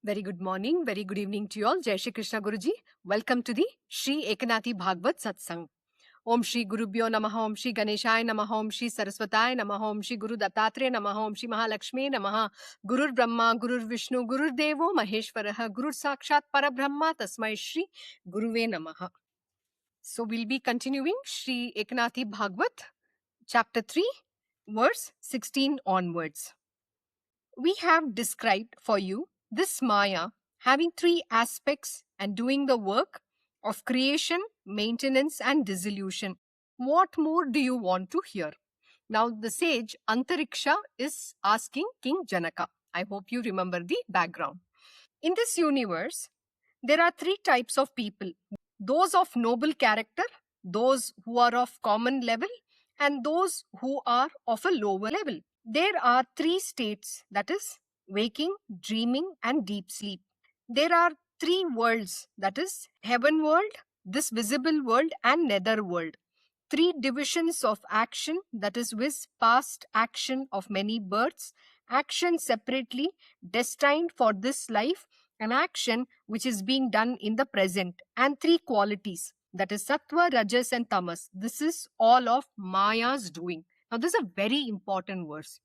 Very good morning, very good evening to you all. Jai Shri Krishna Guruji. Welcome to the Sri Eknathi Bhagwat Satsang. Om Shri Gurubhyo Namaha, Om Shri Ganeshaya Namaha, Om Shri Saraswataya Namaha, Om Shri Guru Dattatreya Namaha, Om Shri Mahalakshmi Namaha, Gurur Brahma, Gurur Vishnu, Gurur Devo Maheshwaraha, Gurur Sakshat Parabrahma, Tasmai Shri Guruve Namaha. So we'll be continuing Sri Eknathi Bhagwat, chapter 3, verse 16 onwards. We have described for you this Maya having three aspects and doing the work of creation, maintenance, and dissolution. What more do you want to hear? Now, the sage Antariksha is asking King Janaka. I hope you remember the background. In this universe, there are three types of people: those of noble character, those who are of common level, and those who are of a lower level. There are three states, that is, waking, dreaming, and deep sleep. There are three worlds, that is, heaven world, this visible world, and nether world. Three divisions of action, that is, with past action of many births, action separately destined for this life, an action which is being done in the present, and three qualities, that is sattva, rajas, and tamas. This is all of Maya's doing. Now, this is a very important verse.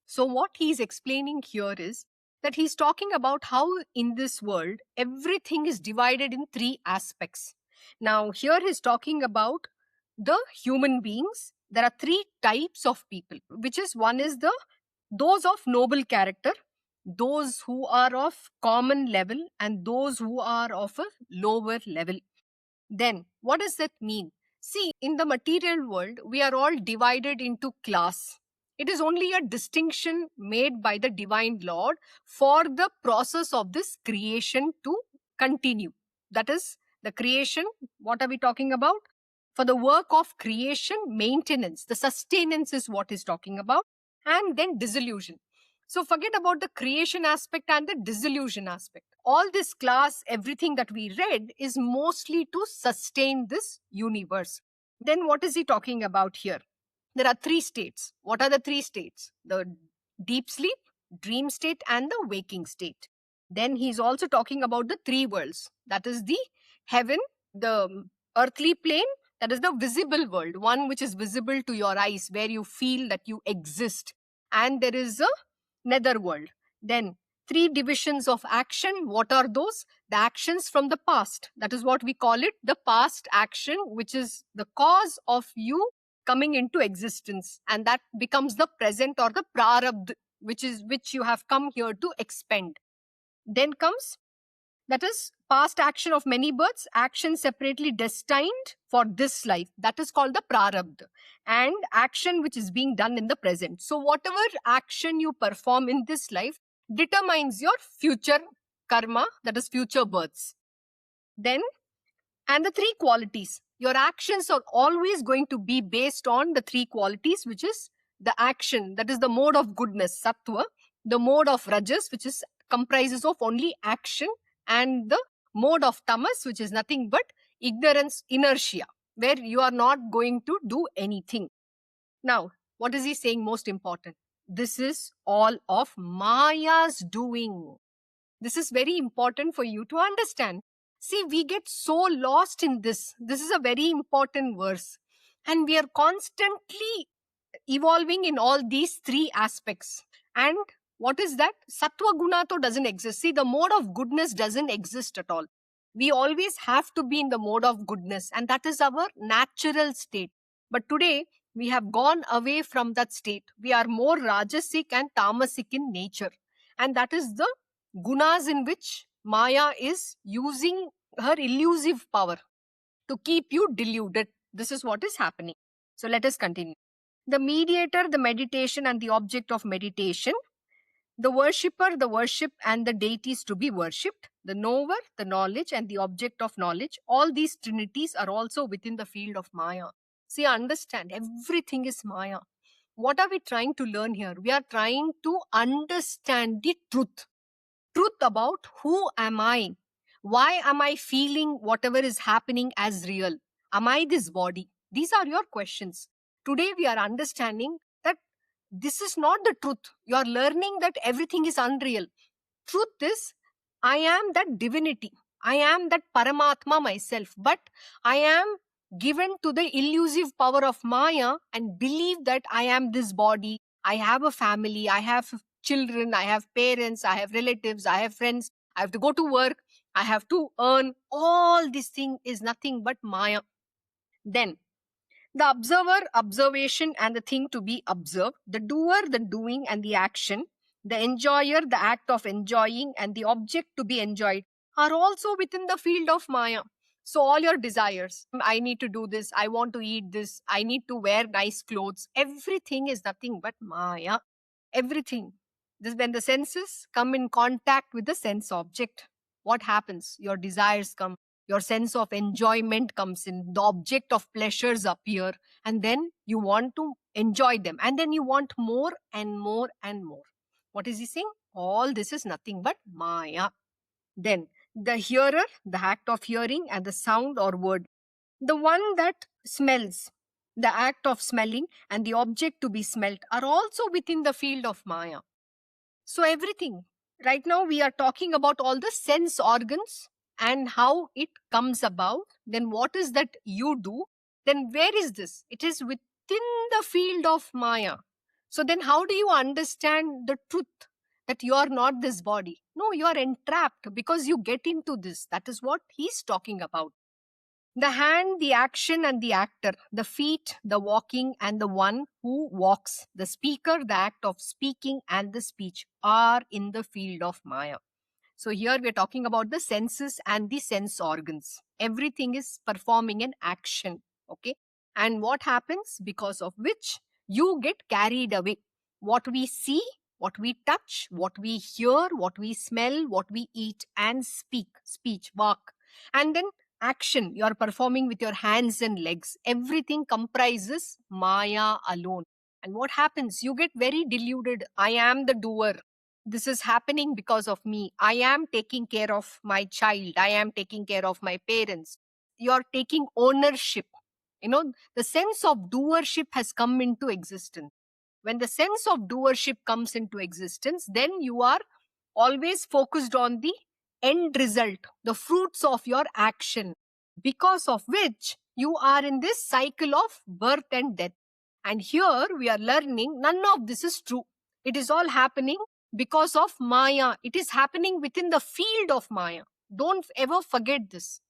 So, what he's explaining here is that he's talking about how in this world everything is divided in three aspects. Now, here he's talking about the human beings. There are three types of people, which is one is those of noble character, those who are of common level, and those who are of a lower level. Then, what does that mean? See, in the material world, we are all divided into class. It is only a distinction made by the Divine Lord for the process of this creation to continue. That is, the creation, what are we talking about? For the work of creation, maintenance, the sustenance is what he's talking about, and then dissolution. So forget about the creation aspect and the dissolution aspect. All this class, everything that we read is mostly to sustain this universe. Then what is he talking about here? There are three states. What are the three states? The deep sleep, dream state, and the waking state. Then he's also talking about the three worlds. That is the heaven, the earthly plane, that is the visible world, one which is visible to your eyes, where you feel that you exist. And there is a nether world. Then three divisions of action. What are those? The actions from the past. That is what we call it, the past action, which is the cause of you coming into existence. And that becomes the present or the prarabdha, which you have come here to expend. Then comes, that is, past action of many births, action separately destined for this life. That is called the prarabdha. And action which is being done in the present. So whatever action you perform in this life determines your future karma, that is future births. Then, and the three qualities. Your actions are always going to be based on the three qualities, which is the action, that is the mode of goodness, sattva, the mode of rajas, which is comprises of only action, and the mode of tamas, which is nothing but ignorance, inertia, where you are not going to do anything. Now, what is he saying most important? This is all of Maya's doing. This is very important for you to understand. See, we get so lost in this. This is a very important verse. And we are constantly evolving in all these three aspects. And what is that? Sattva guna to doesn't exist. See, the mode of goodness doesn't exist at all. We always have to be in the mode of goodness. And that is our natural state. But today, we have gone away from that state. We are more rajasic and tamasic in nature. And that is the gunas in which Maya is using her elusive power to keep you deluded. This is what is happening. So let us continue. The mediator, the meditation, and the object of meditation. The worshipper, the worship, and the deities to be worshipped. The knower, the knowledge, and the object of knowledge. All these trinities are also within the field of Maya. See, understand, everything is Maya. What are we trying to learn here? We are trying to understand the truth. Truth about who am I? Why am I feeling whatever is happening as real? Am I this body? These are your questions. Today we are understanding that this is not the truth. You are learning that everything is unreal. Truth is, I am that divinity. I am that Paramatma myself. But I am given to the elusive power of Maya and believe that I am this body. I have a family. I have children. I have parents. I have relatives. I have friends. I have to go to work. I have to earn. All this thing is nothing but Maya. Then the observer, observation, and the thing to be observed, the doer, the doing, and the action, the enjoyer, the act of enjoying, and the object to be enjoyed are also within the field of Maya. So, all your desires, I need to do this, I want to eat this, I need to wear nice clothes, everything is nothing but Maya. Everything. This, when the senses come in contact with the sense object, what happens? Your desires come, your sense of enjoyment comes in, the object of pleasures appear, and then you want to enjoy them, and then you want more and more and more. What is he saying? All this is nothing but Maya. Then the hearer, the act of hearing, and the sound or word, the one that smells, the act of smelling, and the object to be smelt are also within the field of Maya. So, everything. Right now, we are talking about all the sense organs and how it comes about. Then, what is that you do? Then, where is this? It is within the field of Maya. So, then how do you understand the truth that you are not this body? No, you are entrapped because you get into this. That is what he's talking about. The hand, the action, and the actor, the feet, the walking, and the one who walks, the speaker, the act of speaking, and the speech are in the field of Maya. So here we are talking about the senses and the sense organs. Everything is performing an action. Okay. And what happens? Because of which you get carried away. What we see, what we touch, what we hear, what we smell, what we eat, and speak, speech, walk. And then action you are performing with your hands and legs. Everything comprises Maya alone. And what happens? You get very deluded. I am the doer. This is happening because of me. I am taking care of my child. I am taking care of my parents. You're taking ownership. The sense of doership has come into existence. When the sense of doership comes into existence, then you are always focused on the end result, the fruits of your action, because of which you are in this cycle of birth and death. And here we are learning none of this is true. It is all happening because of Maya. It is happening within the field of Maya. Don't ever forget this.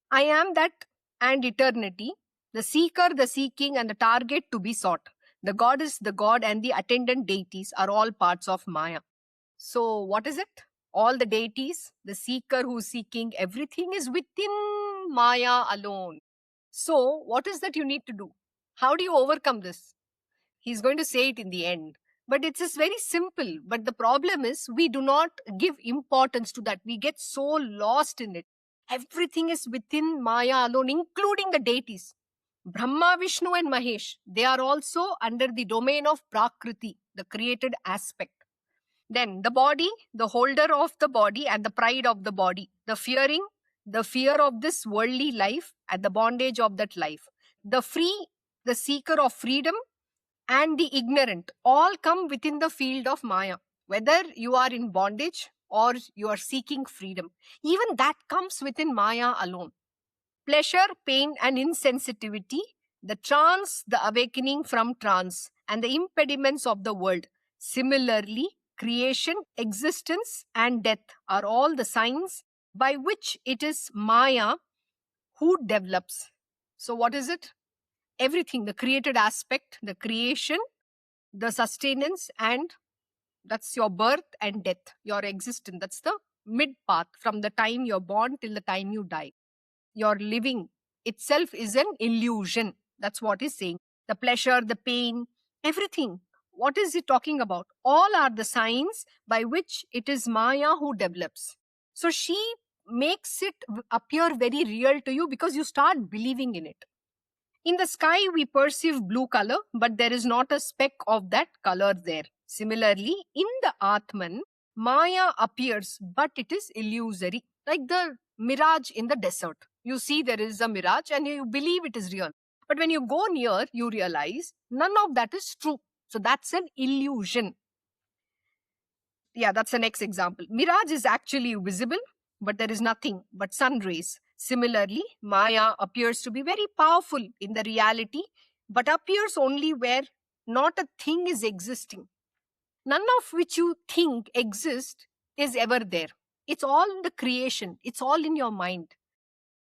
I am that and eternity, the seeker, the seeking, and the target to be sought. The goddess, the god, and the attendant deities are all parts of Maya. So, what is it? All the deities, the seeker who's seeking, everything is within Maya alone. So, what is that you need to do? How do you overcome this? He's going to say it in the end. But it's just very simple. But the problem is we do not give importance to that. We get so lost in it. Everything is within Maya alone, including the deities. Brahma, Vishnu, and Mahesh, they are also under the domain of Prakriti, the created aspect. Then the body, the holder of the body and the pride of the body, the fear of this worldly life and the bondage of that life, the free, the seeker of freedom, and the ignorant all come within the field of Maya. Whether you are in bondage or you are seeking freedom, even that comes within Maya alone. Pleasure, pain, and insensitivity, the trance, the awakening from trance, and the impediments of the world. Similarly, creation, existence, and death are all the signs by which it is Maya who develops. So, what is it? Everything, the created aspect, the creation, the sustenance, and that's your birth and death, your existence. That's the mid path from the time you're born till the time you die. Your living itself is an illusion. That's what he's saying. The pleasure, the pain, everything. What is he talking about? All are the signs by which it is Maya who develops. So she makes it appear very real to you because you start believing in it. In the sky, we perceive blue color, but there is not a speck of that color there. Similarly, in the Atman, Maya appears, but it is illusory, like the mirage in the desert. You see there is a mirage and you believe it is real. But when you go near, you realize none of that is true. So that's an illusion. Yeah, that's the next example. Mirage is actually visible, but there is nothing but sun rays. Similarly, Maya appears to be very powerful in the reality, but appears only where not a thing is existing. None of which you think exists is ever there. It's all in the creation, it's all in your mind.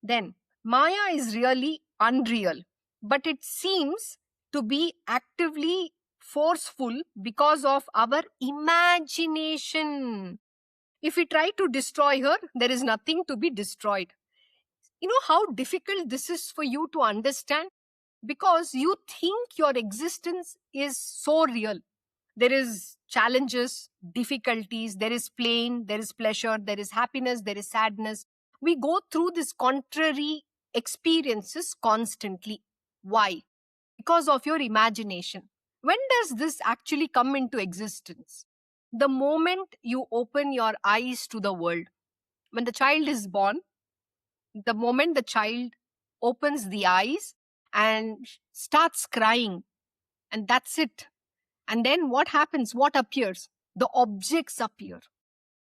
Then, Maya is really unreal, but it seems to be actively forceful because of our imagination. If we try to destroy her, there is nothing to be destroyed. You know how difficult this is for you to understand? Because you think your existence is so real. There is challenges, difficulties, there is pain, there is pleasure, there is happiness, there is sadness. We go through these contrary experiences constantly. Why? Because of your imagination. When does this actually come into existence? The moment you open your eyes to the world. When the child is born, the moment the child opens the eyes and starts crying, and that's it. And then what happens? What appears? The objects appear.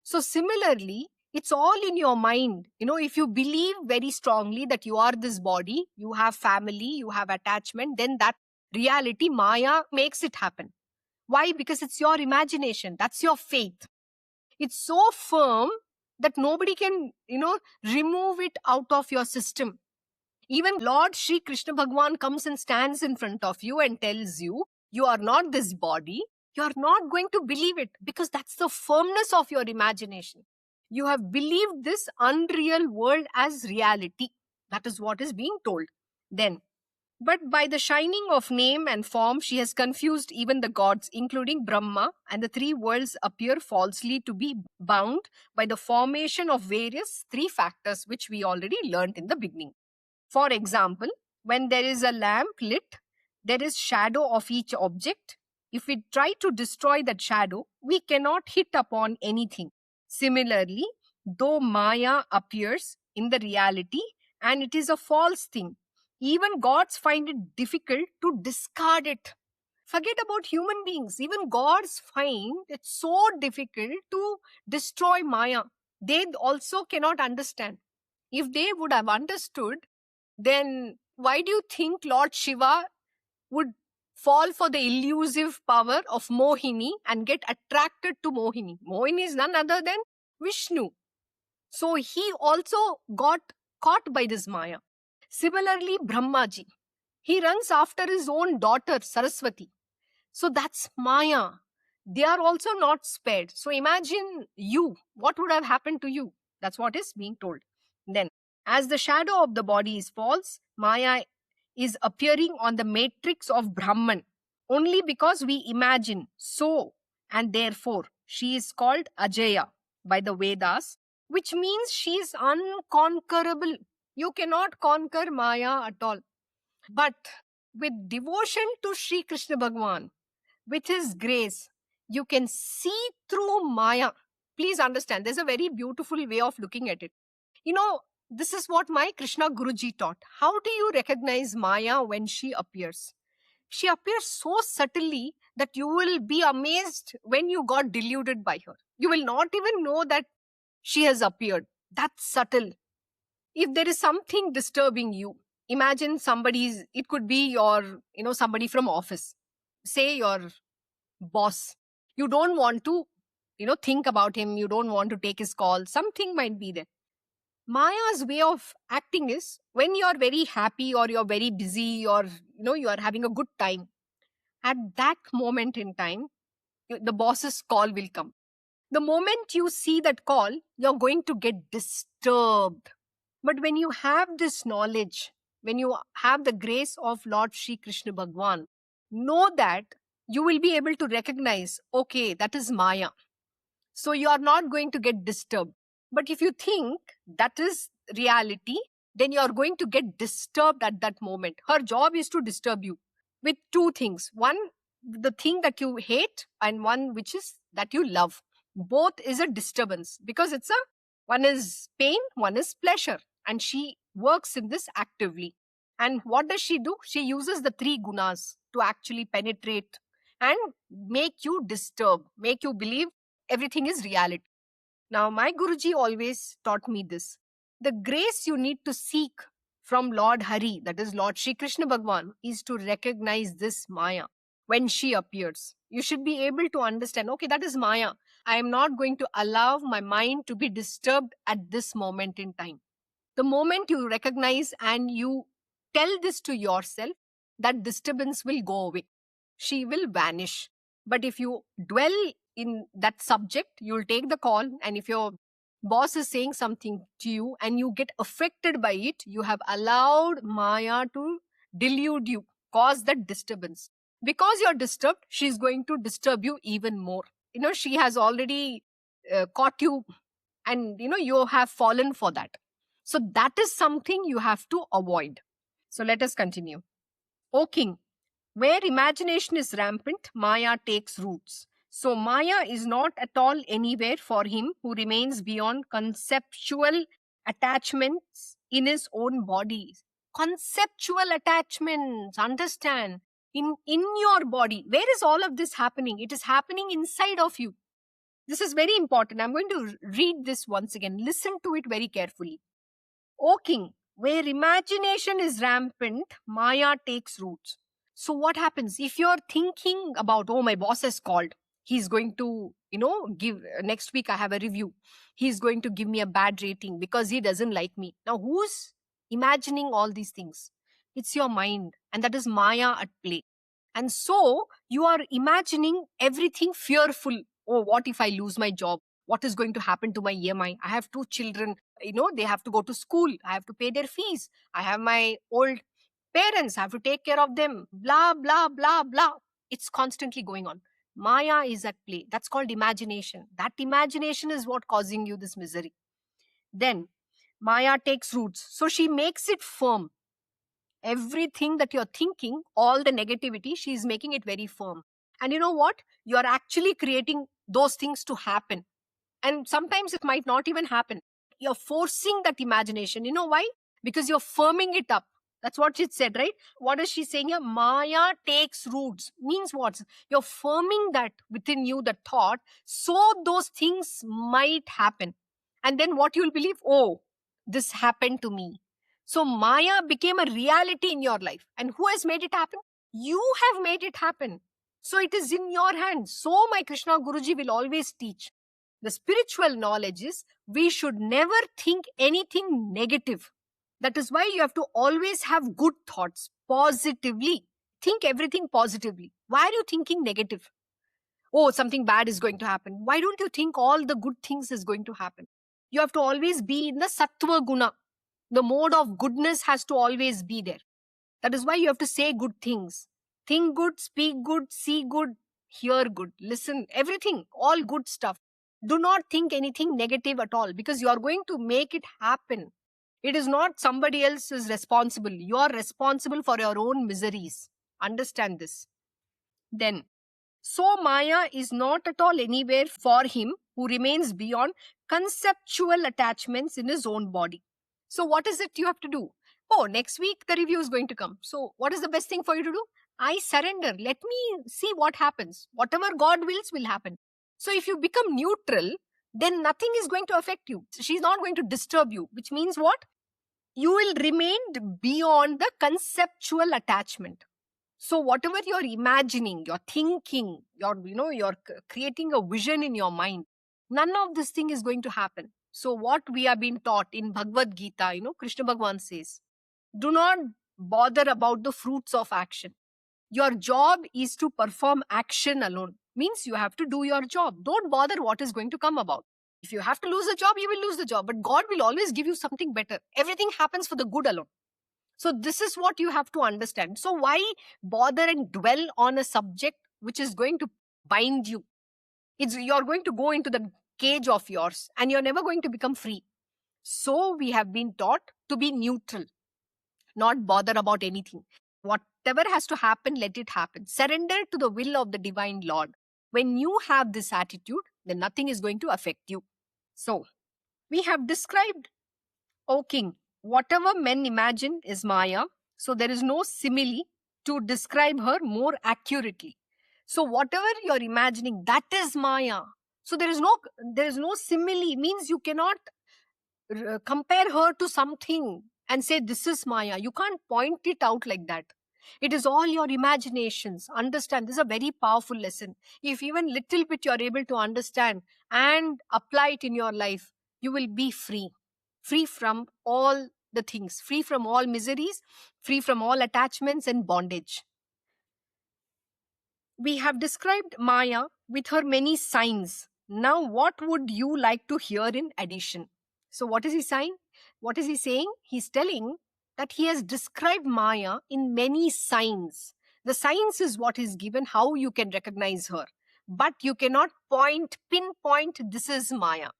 So similarly, it's all in your mind. You know, if you believe very strongly that you are this body, you have family, you have attachment, then that reality, Maya, makes it happen. Why? Because it's your imagination. That's your faith. It's so firm that nobody can, remove it out of your system. Even Lord Sri Krishna Bhagwan comes and stands in front of you and tells you, you are not this body. You are not going to believe it because that's the firmness of your imagination. You have believed this unreal world as reality. That is what is being told. Then, but by the shining of name and form, she has confused even the gods, including Brahma, and the three worlds appear falsely to be bound by the formation of various three factors, which we already learned in the beginning. For example, when there is a lamp lit, there is shadow of each object. If we try to destroy that shadow, we cannot hit upon anything. Similarly, though Maya appears in the reality and it is a false thing, even gods find it difficult to discard it. Forget about human beings. Even gods find it so difficult to destroy Maya. They also cannot understand. If they would have understood, then why do you think Lord Shiva would fall for the elusive power of Mohini and get attracted to Mohini? Mohini is none other than Vishnu. So he also got caught by this Maya. Similarly, Brahmaji, he runs after his own daughter, Saraswati. So that's Maya. They are also not spared. So imagine you, what would have happened to you? That's what is being told. Then, as the shadow of the body is false, Maya is appearing on the matrix of Brahman only because we imagine so, and therefore she is called Ajaya by the Vedas, which means she is unconquerable. You cannot conquer Maya at all. But with devotion to Sri Krishna Bhagwan, with his grace, you can see through Maya. Please understand, there's a very beautiful way of looking at it. You know, this is what my Krishna Guruji taught. How do you recognize Maya when she appears? She appears so subtly that you will be amazed when you got deluded by her. You will not even know that she has appeared. That's subtle. If there is something disturbing you, imagine somebody's, it could be your, somebody from office, say your boss. You don't want to, think about him. You don't want to take his call. Something might be there. Maya's way of acting is when you're very happy or you're very busy or, you are having a good time. At that moment in time, the boss's call will come. The moment you see that call, you're going to get disturbed. But when you have this knowledge, when you have the grace of Lord Sri Krishna Bhagwan, know that you will be able to recognize, okay, that is Maya. So you are not going to get disturbed. But if you think that is reality, then you are going to get disturbed at that moment. Her job is to disturb you with two things. One, the thing that you hate, and one which is that you love. Both is a disturbance because one is pain, one is pleasure. And she works in this actively. And what does she do? She uses the three gunas to actually penetrate and make you disturb, make you believe everything is reality. Now, my Guruji always taught me this. The grace you need to seek from Lord Hari, that is Lord Shri Krishna Bhagwan, is to recognize this Maya when she appears. You should be able to understand, okay, that is Maya. I am not going to allow my mind to be disturbed at this moment in time. The moment you recognize and you tell this to yourself, that disturbance will go away. She will vanish. But if you dwell in that subject, you'll take the call. And if your boss is saying something to you and you get affected by it, you have allowed Maya to delude you, cause that disturbance. Because you're disturbed, she's going to disturb you even more. She has already caught you, and you have fallen for that. So that is something you have to avoid. So let us continue. O king, where imagination is rampant, Maya takes roots. So Maya is not at all anywhere for him who remains beyond conceptual attachments in his own body. Conceptual attachments, understand. In your body. Where is all of this happening? It is happening inside of you. This is very important. I'm going to read this once again. Listen to it very carefully. O king, where imagination is rampant, Maya takes roots. So what happens if you're thinking about, oh, my boss has called. He's going to, give, next week I have a review. He's going to give me a bad rating because he doesn't like me. Now, who's imagining all these things? It's your mind, and that is Maya at play. And so you are imagining everything fearful. Oh, what if I lose my job? What is going to happen to my EMI? I have 2 children. They have to go to school. I have to pay their fees. I have my old parents. I have to take care of them. Blah, blah, blah, blah. It's constantly going on. Maya is at play. That's called imagination. That imagination is what causing you this misery. Then Maya takes roots. So she makes it firm. Everything that you're thinking, all the negativity, she's making it very firm. And you know what? You're actually creating those things to happen. And sometimes it might not even happen. You're forcing that imagination. You know why? Because you're firming it up. That's what she said, right? What is she saying here? Maya takes roots. Means what? You're firming that within you, the thought, so those things might happen. And then what you'll believe? Oh, this happened to me. So Maya became a reality in your life. And who has made it happen? You have made it happen. So it is in your hands. So my Krishna Guruji will always teach. The spiritual knowledge is we should never think anything negative. That is why you have to always have good thoughts, positively. Think everything positively. Why are you thinking negative? Oh, something bad is going to happen. Why don't you think all the good things is going to happen? You have to always be in the sattva guna. The mode of goodness has to always be there. That is why you have to say good things. Think good, speak good, see good, hear good, listen, everything, all good stuff. Do not think anything negative at all, because you are going to make it happen. It is not somebody else is responsible. You are responsible for your own miseries. Understand this. Then, so Maya is not at all anywhere for him who remains beyond conceptual attachments in his own body. So what is it you have to do? Oh, next week the review is going to come. So what is the best thing for you to do? I surrender. Let me see what happens. Whatever God wills will happen. So if you become neutral, then nothing is going to affect you. She's not going to disturb you, which means what? You will remain beyond the conceptual attachment. So whatever you're imagining, you're thinking, you're creating a vision in your mind, none of this thing is going to happen. So what we have been taught in Bhagavad Gita, Krishna Bhagwan says, do not bother about the fruits of action. Your job is to perform action alone. Means you have to do your job. Don't bother what is going to come about. If you have to lose a job, you will lose the job. But God will always give you something better. Everything happens for the good alone. So this is what you have to understand. So why bother and dwell on a subject which is going to bind you? You're going to go into the cage of yours and you're never going to become free. So we have been taught to be neutral, not bother about anything. Whatever has to happen, let it happen. Surrender to the will of the divine Lord. When you have this attitude, then nothing is going to affect you. So we have described, O king, whatever men imagine is Maya. So there is no simile to describe her more accurately. So whatever you're imagining, that is Maya. So there is no simile, means you cannot compare her to something and say this is Maya. You can't point it out like that. It is all your imaginations. Understand, this is a very powerful lesson. If even little bit you are able to understand and apply it in your life, you will be free. Free from all the things, free from all miseries, free from all attachments and bondage. We have described Maya with her many signs. Now, what would you like to hear in addition? So, what is he saying? What is he saying? He's telling that he has described Maya in many signs. The signs is what is given, how you can recognize her. But you cannot pinpoint, this is Maya.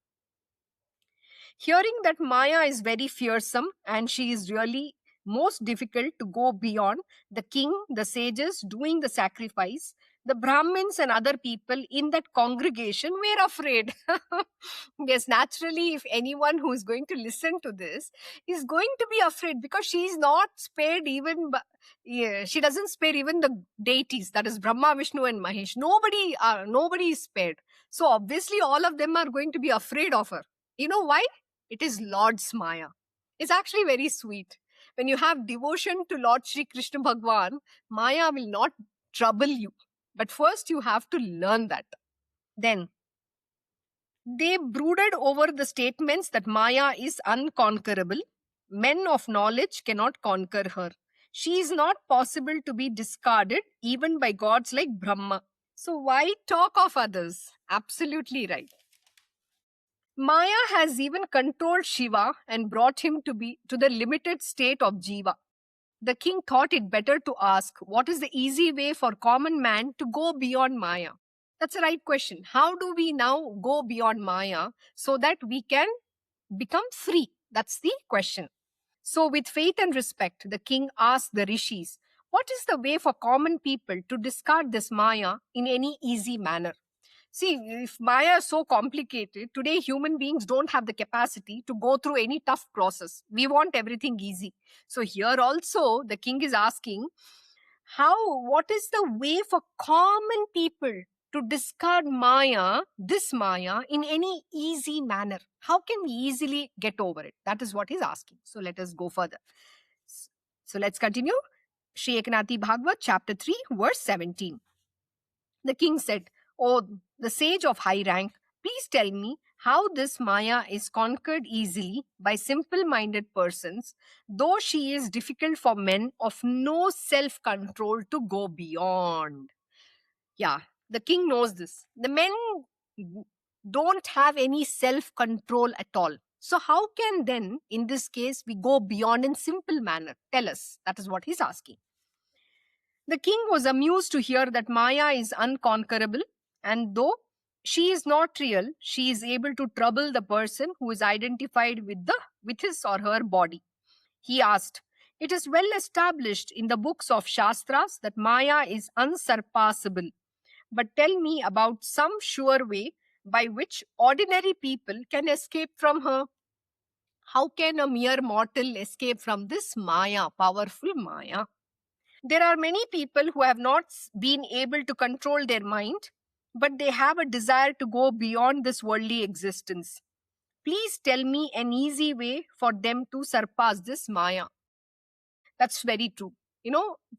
Hearing that Maya is very fearsome and she is really most difficult to go beyond, the king, the sages doing the sacrifice, the Brahmins and other people in that congregation were afraid. Yes, naturally, if anyone who is going to listen to this is going to be afraid, because she is not spared even, she doesn't spare even the deities, that is Brahma, Vishnu and Mahesh. Nobody is spared. So obviously all of them are going to be afraid of her. You know why? It is Lord's Maya. It's actually very sweet. When you have devotion to Lord Shri Krishna Bhagwan, Maya will not trouble you. But first you have to learn that. Then, they brooded over the statements that Maya is unconquerable. Men of knowledge cannot conquer her. She is not possible to be discarded even by gods like Brahma. So why talk of others? Absolutely right. Maya has even controlled Shiva and brought him to the limited state of Jiva. The king thought it better to ask, what is the easy way for common man to go beyond Maya? That's the right question. How do we now go beyond Maya so that we can become free? That's the question. So with faith and respect, the king asked the rishis, what is the way for common people to discard this Maya in any easy manner? See, if Maya is so complicated, today human beings don't have the capacity to go through any tough process. We want everything easy. So here also, the king is asking, what is the way for common people to discard Maya, this Maya, in any easy manner? How can we easily get over it? That is what he's asking. So let us go further. So let's continue. Sri Eknathi Bhagwat, chapter 3, verse 17. The king said, "Oh, the sage of high rank, please tell me how this Maya is conquered easily by simple-minded persons, though she is difficult for men of no self-control to go beyond." Yeah, the king knows this. The men don't have any self-control at all. So how can then, in this case, we go beyond in simple manner? Tell us. That is what he's asking. The king was amused to hear that Maya is unconquerable, and though she is not real, she is able to trouble the person who is identified with his or her body. He asked, "It is well established in the books of Shastras that Maya is unsurpassable. But tell me about some sure way by which ordinary people can escape from her." How can a mere mortal escape from this Maya, powerful Maya? There are many people who have not been able to control their mind, but they have a desire to go beyond this worldly existence. Please tell me an easy way for them to surpass this Maya. That's very true.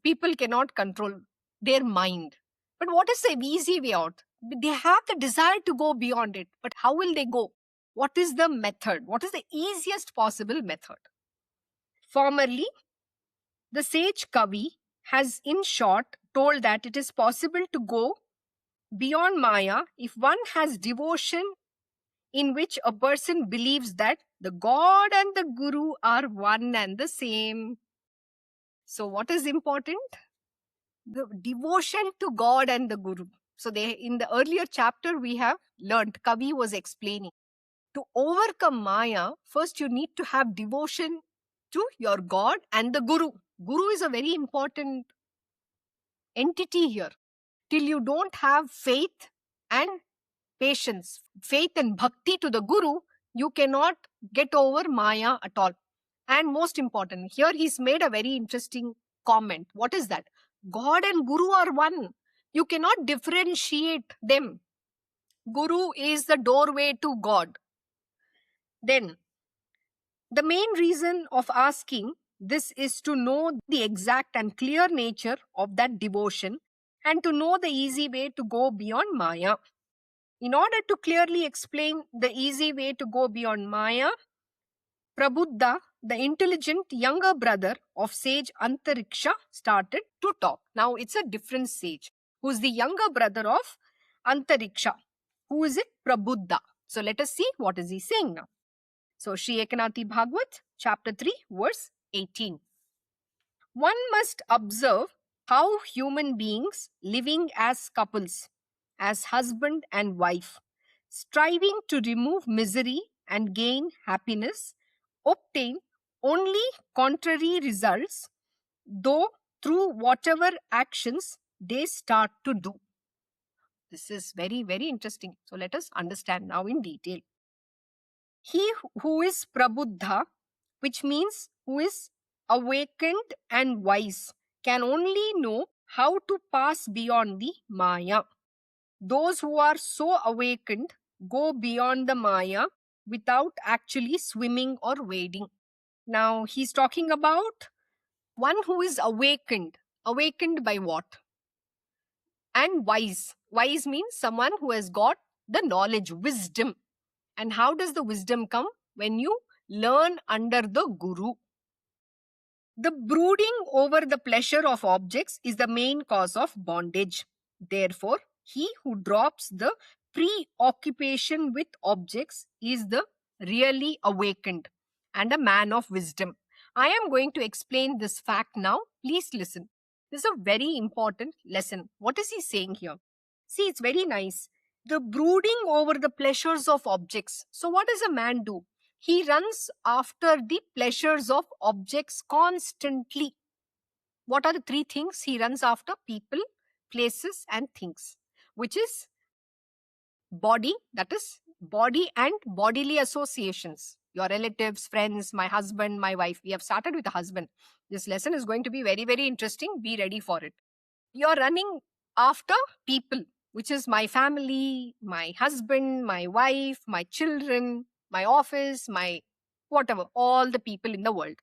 People cannot control their mind. But what is the easy way out? They have the desire to go beyond it, but how will they go? What is the method? What is the easiest possible method? Formerly, the sage Kavi has in short told that it is possible to go beyond Maya if one has devotion in which a person believes that the God and the Guru are one and the same. So what is important? The devotion to God and the Guru. So in the earlier chapter we have learned, Kavi was explaining, to overcome Maya, first you need to have devotion to your God and the Guru. Guru is a very important entity here. Till you don't have faith and patience, faith and bhakti to the Guru, you cannot get over Maya at all. And most important, here he's made a very interesting comment. What is that? God and Guru are one. You cannot differentiate them. Guru is the doorway to God. Then, the main reason of asking this is to know the exact and clear nature of that devotion and to know the easy way to go beyond Maya. In order to clearly explain the easy way to go beyond Maya, Prabuddha, the intelligent younger brother of sage Antariksha, started to talk. Now it's a different sage who is the younger brother of Antariksha. Who is it? Prabuddha. So let us see what is he saying now. So Sri Eknathi Bhagwat, chapter 3, verse 18. One must observe how human beings living as couples, as husband and wife, striving to remove misery and gain happiness, obtain only contrary results, though through whatever actions they start to do. This is very, very interesting. So let us understand now in detail. He who is Prabuddha, which means who is awakened and wise, can only know how to pass beyond the Maya. Those who are so awakened go beyond the Maya without actually swimming or wading. Now he's talking about one who is awakened. Awakened by what? And wise. Wise means someone who has got the knowledge, wisdom. And how does the wisdom come? When you learn under the Guru. The brooding over the pleasure of objects is the main cause of bondage. Therefore, he who drops the preoccupation with objects is the really awakened and a man of wisdom. I am going to explain this fact now. Please listen. This is a very important lesson. What is he saying here? See, it's very nice. The brooding over the pleasures of objects. So what does a man do? He runs after the pleasures of objects constantly. What are the three things he runs after? People, places, and things, which is body, that is body and bodily associations. Your relatives, friends, my husband, my wife. We have started with a husband. This lesson is going to be very, very interesting. Be ready for it. You're running after people, which is my family, my husband, my wife, my children, my office, my whatever, all the people in the world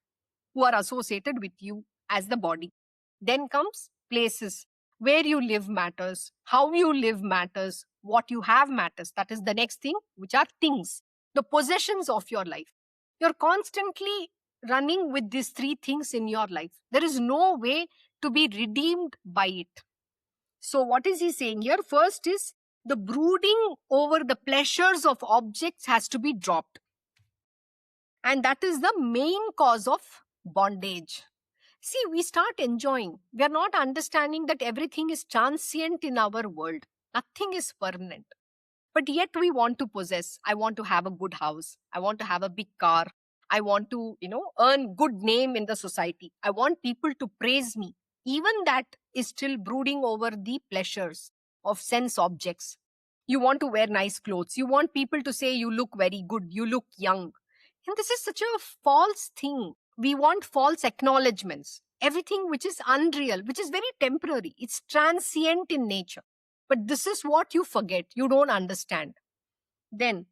who are associated with you as the body. Then comes places. Where you live matters, how you live matters, what you have matters. That is the next thing, which are things, the possessions of your life. You're constantly running with these three things in your life. There is no way to be redeemed by it. So what is he saying here? First is the brooding over the pleasures of objects has to be dropped. And that is the main cause of bondage. See, we start enjoying. We are not understanding that everything is transient in our world. Nothing is permanent. But yet we want to possess. I want to have a good house. I want to have a big car. I want to, earn good name in the society. I want people to praise me. Even that is still brooding over the pleasures of sense objects. You want to wear nice clothes. You want people to say you look very good. You look young. And this is such a false thing. We want false acknowledgements. Everything which is unreal, which is very temporary. It's transient in nature. But this is what you forget. You don't understand. Then,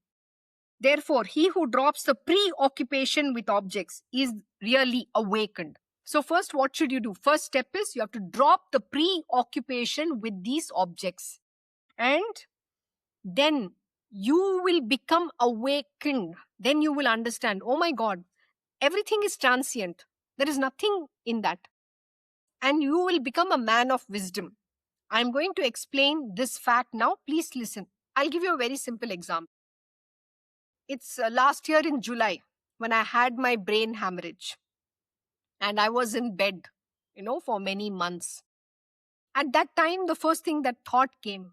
therefore, he who drops the preoccupation with objects is really awakened. So first, what should you do? First step is you have to drop the preoccupation with these objects. And then you will become awakened. Then you will understand, oh my God, everything is transient. There is nothing in that. And you will become a man of wisdom. I'm going to explain this fact now. Please listen. I'll give you a very simple example. It's last year in July when I had my brain hemorrhage. And I was in bed, for many months. At that time, the first thing that thought came,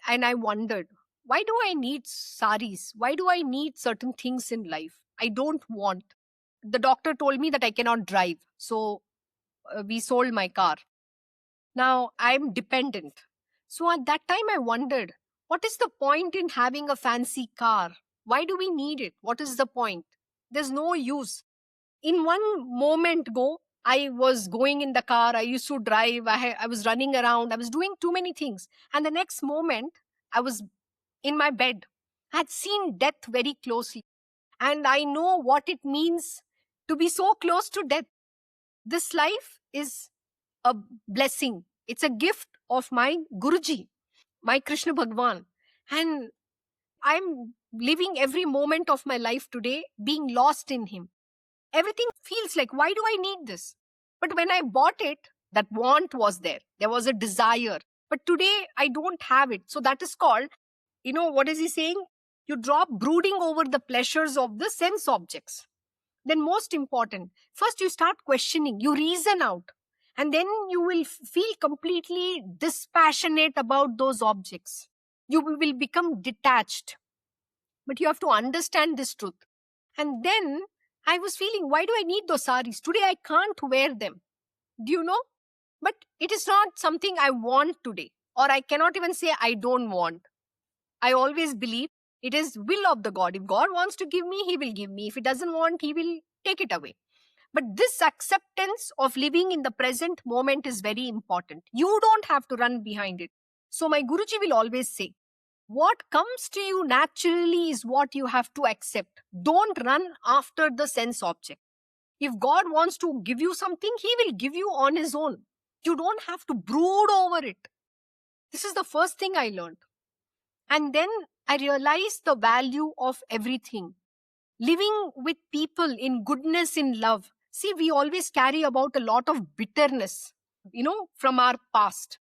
and I wondered, why do I need saris? Why do I need certain things in life? I don't want. The doctor told me that I cannot drive. So we sold my car. Now I'm dependent. So at that time I wondered, what is the point in having a fancy car? Why do we need it? What is the point? There's no use. In one moment I was going in the car. I used to drive. I was running around. I was doing too many things. And the next moment I was in my bed. I had seen death very closely. And I know what it means to be so close to death. This life is a blessing. It's a gift of my Guruji, my Krishna Bhagwan. And I'm living every moment of my life today being lost in him. Everything feels like, why do I need this? But when I bought it, that want was there. There was a desire. But today I don't have it. So that is called, what is he saying? You drop brooding over the pleasures of the sense objects. Then most important, first you start questioning, you reason out, and then you will feel completely dispassionate about those objects. You will become detached. But you have to understand this truth. And then I was feeling, why do I need those saris? Today I can't wear them. Do you know? But it is not something I want today. Or I cannot even say I don't want. I always believe it is will of the God. If God wants to give me, he will give me. If he doesn't want, he will take it away. But this acceptance of living in the present moment is very important. You don't have to run behind it. So my Guruji will always say, what comes to you naturally is what you have to accept. Don't run after the sense object. If God wants to give you something, he will give you on his own. You don't have to brood over it. This is the first thing I learned. And then I realized the value of everything. Living with people in goodness, in love. See, we always carry about a lot of bitterness, from our past.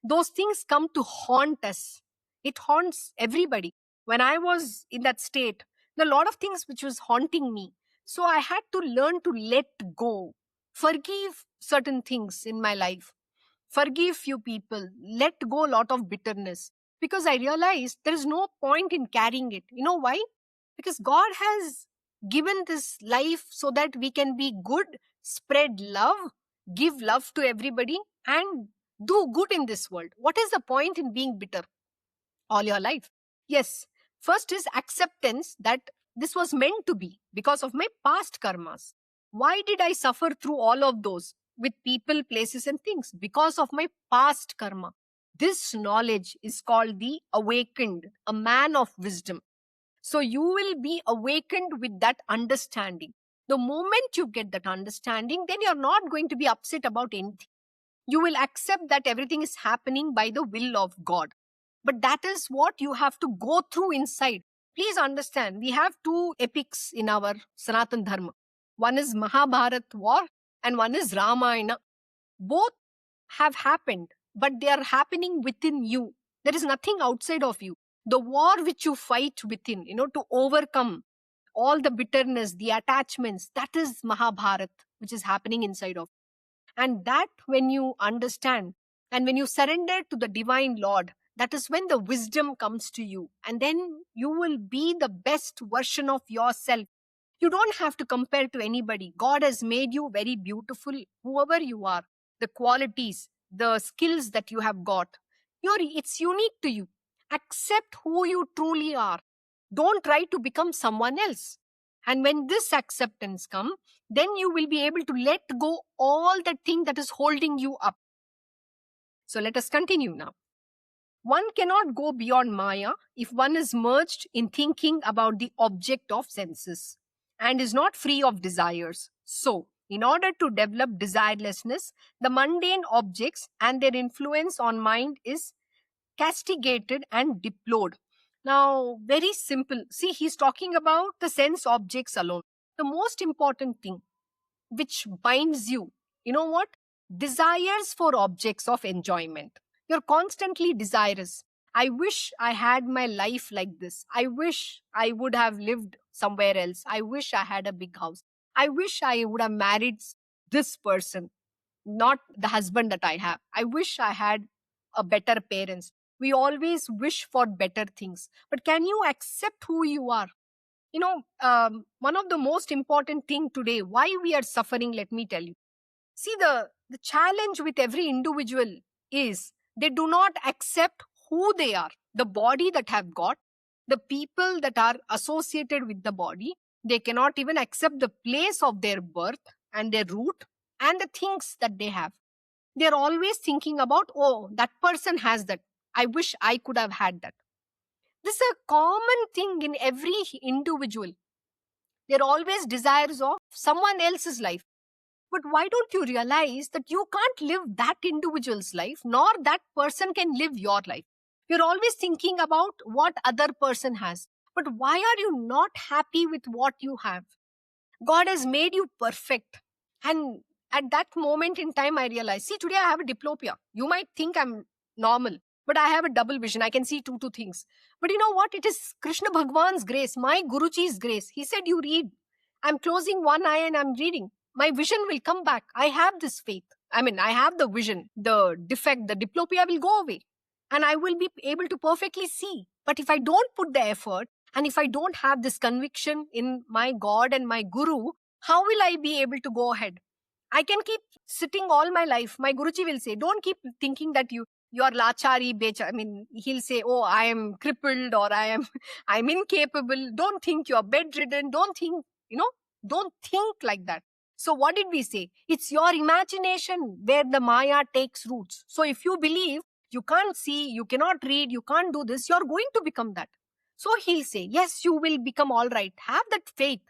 Those things come to haunt us. It haunts everybody. When I was in that state, there are a lot of things which was haunting me. So I had to learn to let go, forgive certain things in my life, forgive few people, let go a lot of bitterness. Because I realized there is no point in carrying it. You know why? Because God has given this life so that we can be good, spread love, give love to everybody, and do good in this world. What is the point in being bitter all your life? Yes, first is acceptance that this was meant to be because of my past karmas. Why did I suffer through all of those with people, places, and things? Because of my past karma. This knowledge is called the awakened, a man of wisdom. So you will be awakened with that understanding. The moment you get that understanding, then you're not going to be upset about anything. You will accept that everything is happening by the will of God. But that is what you have to go through inside. Please understand, we have two epics in our Sanatan Dharma. One is Mahabharata war and one is Ramayana. Both have happened, but they are happening within you. There is nothing outside of you. The war which you fight within, to overcome all the bitterness, the attachments, that is Mahabharata, which is happening inside of you. And that when you understand and when you surrender to the divine Lord, that is when the wisdom comes to you. And then you will be the best version of yourself. You don't have to compare to anybody. God has made you very beautiful, whoever you are, the qualities, the skills that you have got. It's unique to you. Accept who you truly are. Don't try to become someone else. And when this acceptance comes, then you will be able to let go all that thing that is holding you up. So let us continue now. One cannot go beyond Maya if one is merged in thinking about the object of senses and is not free of desires. So, in order to develop desirelessness, the mundane objects and their influence on mind is castigated and deplored. Now, very simple. See, he's talking about the sense objects alone. The most important thing which binds you, you know what? Desires for objects of enjoyment. You're constantly desirous. I wish I had my life like this. I wish I would have lived somewhere else. I wish I had a big house. I wish I would have married this person, not the husband that I have. I wish I had a better parents. We always wish for better things. But can you accept who you are? One of the most important thing today, why we are suffering, let me tell you. See, the challenge with every individual is they do not accept who they are, the body that have got, the people that are associated with the body. They cannot even accept the place of their birth and their root and the things that they have. They're always thinking about, oh, that person has that. I wish I could have had that. This is a common thing in every individual. There are always desires of someone else's life. But why don't you realize that you can't live that individual's life, nor that person can live your life? You're always thinking about what other person has. But why are you not happy with what you have? God has made you perfect. And at that moment in time, I realized, see, today I have a diplopia. You might think I'm normal, but I have a double vision. I can see two things. But you know what? It is Krishna Bhagwan's grace, my Guruji's grace. He said, you read. I'm closing one eye and I'm reading. My vision will come back. I have this faith. I mean, I have the vision. The defect, the diplopia will go away. And I will be able to perfectly see. But if I don't put the effort, and if I don't have this conviction in my God and my Guru, how will I be able to go ahead? I can keep sitting all my life. My Guruji will say, don't keep thinking that you are lachari, becha. I mean, he'll say, oh, I am crippled or I'm incapable. Don't think you're bedridden. Don't think, don't think like that. So what did we say? It's your imagination where the Maya takes roots. So if you believe you can't see, you cannot read, you can't do this, you're going to become that. So he'll say, yes, you will become all right. Have that faith.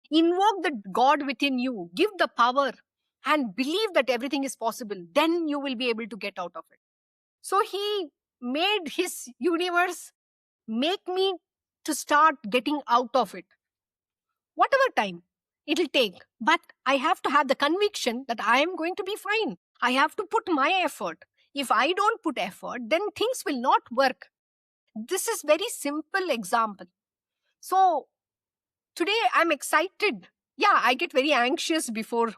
Invoke the God within you. Give the power and believe that everything is possible. Then you will be able to get out of it. So he made his universe make me to start getting out of it. Whatever time it'll take. But I have to have the conviction that I am going to be fine. I have to put my effort. If I don't put effort, then things will not work. This is very simple example. So today I'm excited. Yeah, I get very anxious before,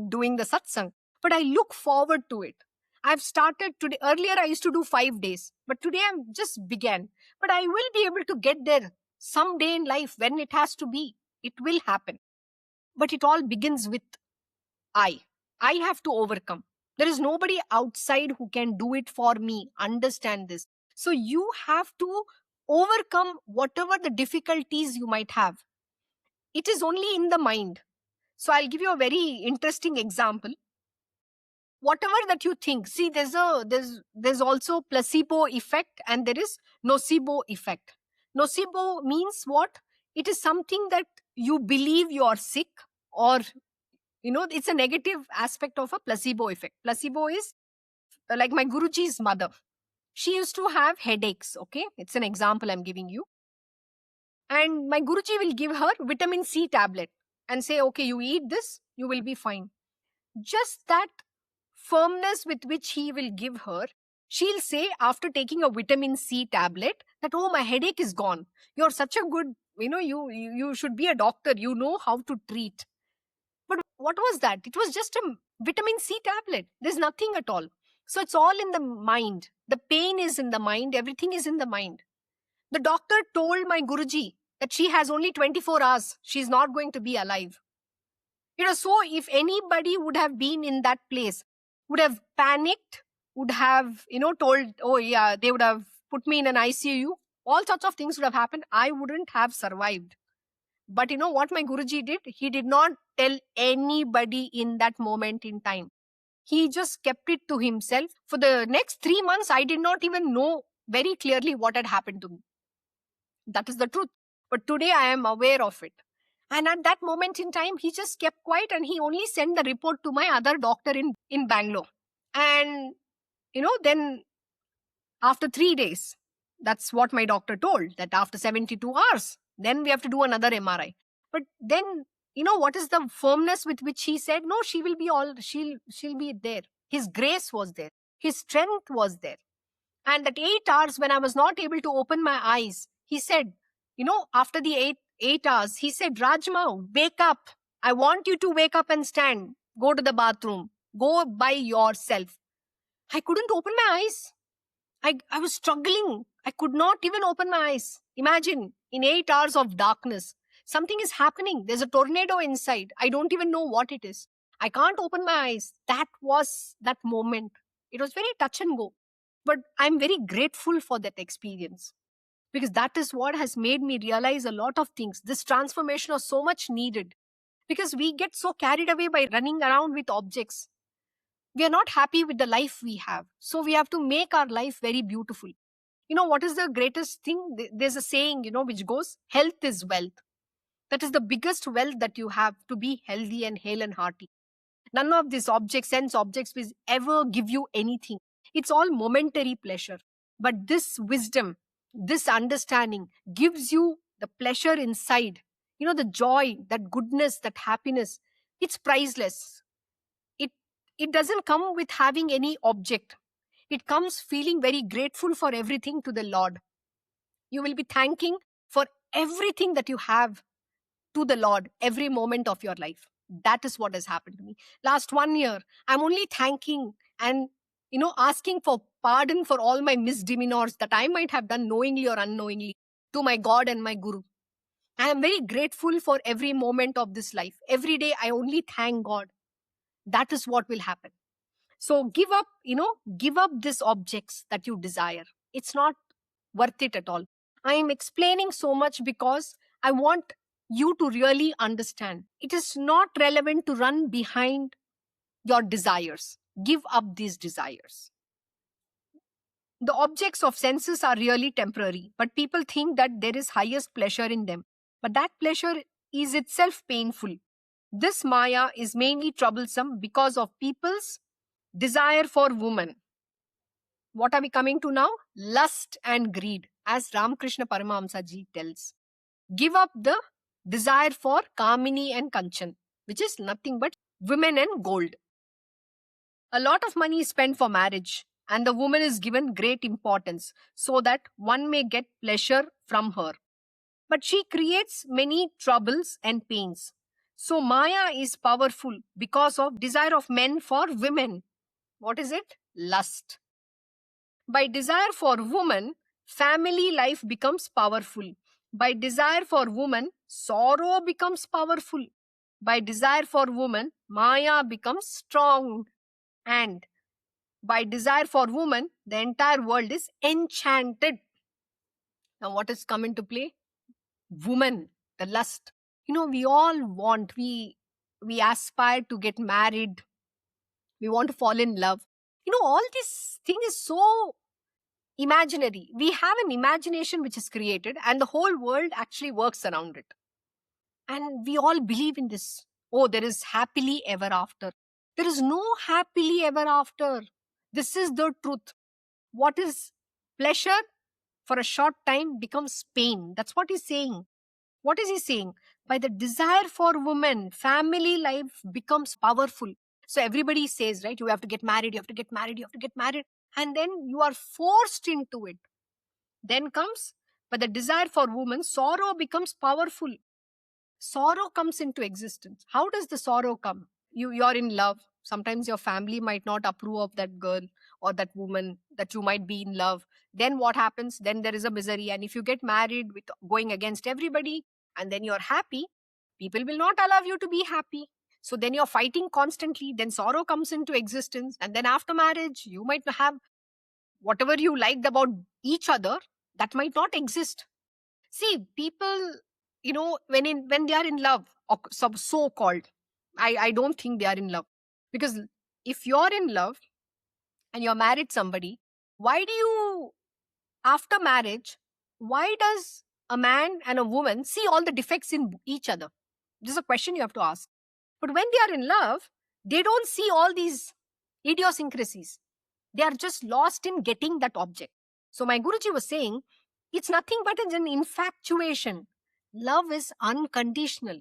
doing the satsang, but I look forward to it. I've started today. Earlier I used to do 5 days, but today I'm just began. But I will be able to get there someday in life when it has to be. It will happen. But it all begins with I. I have to overcome. There is nobody outside who can do it for me. Understand this. So you have to overcome whatever the difficulties you might have. It is only in the mind. So I'll give you a very interesting example. Whatever that you think, see, there's also placebo effect and there is nocebo effect. Nocebo means what? It is something that you believe you are sick, or it's a negative aspect of a placebo effect. Placebo is like my Guruji's mother. She used to have headaches. Okay, it's an example I'm giving you. And my Guruji will give her vitamin C tablet and say, okay, you eat this, you will be fine. Just that firmness with which he will give her, she'll say after taking a vitamin C tablet that, oh, my headache is gone. You're such a good, you should be a doctor. You know how to treat. But what was that? It was just a vitamin C tablet. There's nothing at all. So it's all in the mind. The pain is in the mind. Everything is in the mind. The doctor told my Guruji that she has only 24 hours. She's not going to be alive. So if anybody would have been in that place, would have panicked, would have, told, oh yeah, they would have put me in an ICU, all sorts of things would have happened. I wouldn't have survived. But you know what my Guruji did? He did not tell anybody in that moment in time. He just kept it to himself. For the next 3 months, I did not even know very clearly what had happened to me. That is the truth. But today I am aware of it. And at that moment in time, he just kept quiet and he only sent the report to my other doctor in Bangalore. And, then after 3 days, that's what my doctor told, that after 72 hours, then we have to do another MRI. But then, what is the firmness with which he said, no, she will be she'll be there. His grace was there. His strength was there. And that 8 hours when I was not able to open my eyes, he said, after the 8 hours, he said, Rajma, wake up. I want you to wake up and stand. Go to the bathroom. Go by yourself. I couldn't open my eyes. I was struggling. I could not even open my eyes. Imagine, in 8 hours of darkness, something is happening. There's a tornado inside. I don't even know what it is. I can't open my eyes. That was that moment. It was very touch and go. But I'm very grateful for that experience, because that is what has made me realize a lot of things. This transformation was so much needed, because we get so carried away by running around with objects. We are not happy with the life we have. So we have to make our life very beautiful. You know, what is the greatest thing? There's a saying, which goes, health is wealth. That is the biggest wealth that you have, to be healthy and hale and hearty. None of these objects, sense objects, will ever give you anything. It's all momentary pleasure. But this wisdom, this understanding gives you the pleasure inside. The joy, that goodness, that happiness, it's priceless. It, it doesn't come with having any object. It comes feeling very grateful for everything to the Lord. You will be thanking for everything that you have to the Lord every moment of your life. That is what has happened to me. Last 1 year, I'm only thanking and asking for pardon for all my misdemeanors that I might have done knowingly or unknowingly to my God and my Guru. I am very grateful for every moment of this life. Every day, I only thank God. That is what will happen. So give up these objects that you desire. It's not worth it at all. I am explaining so much because I want you to really understand. It is not relevant to run behind your desires. Give up these desires. The objects of senses are really temporary, but people think that there is highest pleasure in them. But that pleasure is itself painful. This Maya is mainly troublesome because of people's desire for woman. What are we coming to now? Lust and greed, as Ramakrishna Paramahamsaji tells. Give up the desire for Kamini and Kanchan, which is nothing but women and gold. A lot of money is spent for marriage, and the woman is given great importance so that one may get pleasure from her. But she creates many troubles and pains. So Maya is powerful because of desire of men for women. What is it? Lust. By desire for woman, family life becomes powerful. By desire for woman, sorrow becomes powerful. By desire for woman, Maya becomes strong. And by desire for woman, the entire world is enchanted. Now, what has come into play? Woman, the lust. We all want, we aspire to get married. We want to fall in love. All this thing is so imaginary. We have an imagination which is created, and the whole world actually works around it. And we all believe in this. Oh, there is happily ever after. There is no happily ever after. This is the truth. What is pleasure for a short time becomes pain. That's what he's saying. What is he saying? By the desire for women, family life becomes powerful. So everybody says, right, you have to get married, you have to get married, you have to get married. And then you are forced into it. Then comes, but the desire for woman, sorrow becomes powerful. Sorrow comes into existence. How does the sorrow come? You're in love. Sometimes your family might not approve of that girl or that woman that you might be in love. Then what happens? Then there is a misery. And if you get married with going against everybody and then you're happy, people will not allow you to be happy. So then you're fighting constantly. Then sorrow comes into existence. And then after marriage, you might have whatever you liked about each other that might not exist. See, people, when they are in love, or so called, I don't think they are in love. Because if you're in love and you're married somebody, why do you, after marriage, why does a man and a woman see all the defects in each other? This is a question you have to ask. But when they are in love, they don't see all these idiosyncrasies. They are just lost in getting that object. So my Guruji was saying, it's nothing but an infatuation. Love is unconditional.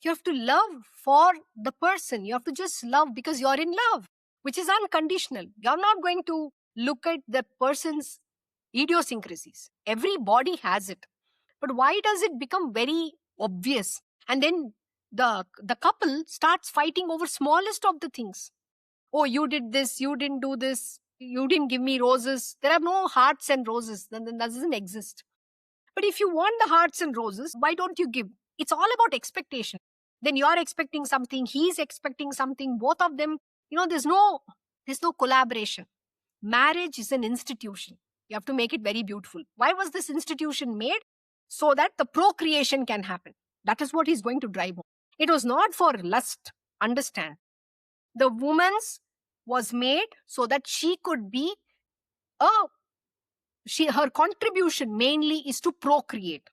You have to love for the person. You have to just love because you're in love, which is unconditional. You're not going to look at the person's idiosyncrasies. Everybody has it. But why does it become very obvious? And then the couple starts fighting over smallest of the things. Oh, you did this, you didn't do this, you didn't give me roses. There are no hearts and roses. Then that doesn't exist. But if you want the hearts and roses, why don't you give? It's all about expectation. Then you're expecting something, he's expecting something, both of them, there's no collaboration. Marriage is an institution. You have to make it very beautiful. Why was this institution made? So that the procreation can happen. That is what he's going to drive on. It was not for lust. Understand. The woman's was made so that she could be a her contribution mainly is to procreate.